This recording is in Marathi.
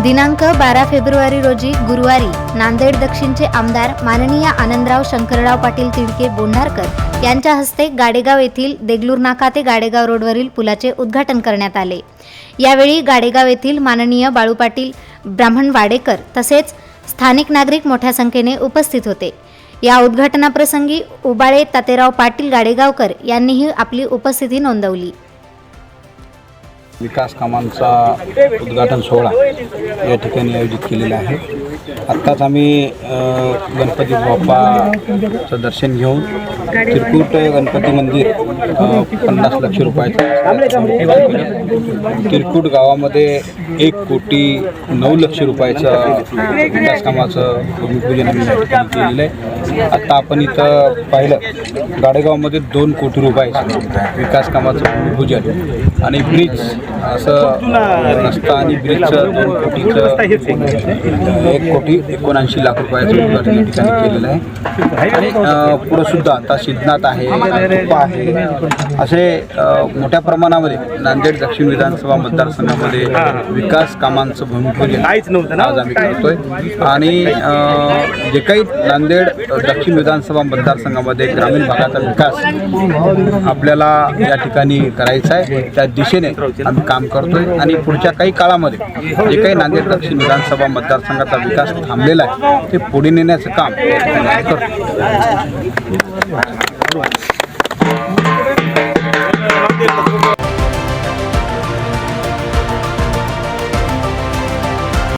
दिनांक 12 फेब्रुवारी रोजी गुरुवारी नांदेड दक्षिणचे आमदार माननीय आनंदराव शंकरराव पाटील तिडके बोंढारकर यांच्या हस्ते गाडेगाव येथील देगलूर नाका ते गाडेगाव रोडवरील पुलाचे उद्घाटन करण्यात आले। यावेळी गाडेगाव येथील माननीय बाळू पाटील ब्राह्मणवाडेकर तसेच स्थानिक नागरिक मोठ्या संख्येने उपस्थित होते। या उद्घाटनाप्रसंगी उबाळे तातेराव पाटील गाडेगावकर यांनीही आपली उपस्थिती नोंदवली। विकास कामांचा उद्घाटन सोहळा या ठिकाणी आयोजित केलेला आहे। आत्ताच आम्ही गणपती बाप्पाचं दर्शन घेऊन तिरकुट गणपती मंदिर 50 लाख रुपयाचं, तिरकुट गावामध्ये 1,09 लाख रुपयाचं विकास कामाचं भूमिपूजन आम्ही या ठिकाणी केलेलं आहे। आत्ता आपण इथं पाहिलं गाडेगावमध्ये 2 कोटी रुपयाचं विकास कामाचं भूमिपूजन आणि ब्रिज असं रस्ता आणि ब्रिजचं 2 कोटीचं 1,79 लाख रुपयाचं उद्घाटन या ठिकाणी केलेलं आहे। आणि पुढं सुद्धा आता सिद्धनाथ आहे, तुपा आहे, असे मोठ्या प्रमाणामध्ये नांदेड दक्षिण विधानसभा मतदारसंघामध्ये विकास कामांचं भूमिपूजन आज आम्ही करतोय। आणि जे काही नांदेड दक्षिण विधानसभा मतदारसंघामध्ये ग्रामीण भागाचा विकास आपल्याला या ठिकाणी करायचा आहे त्या दिशेने आम्ही काम करतोय। आणि पुढच्या काही काळामध्ये जे काही नांदेड दक्षिण विधानसभा मतदारसंघाचा विकास थांबलेला आहे ते पुढे नेण्याचं काम या ठिकाणी करतो।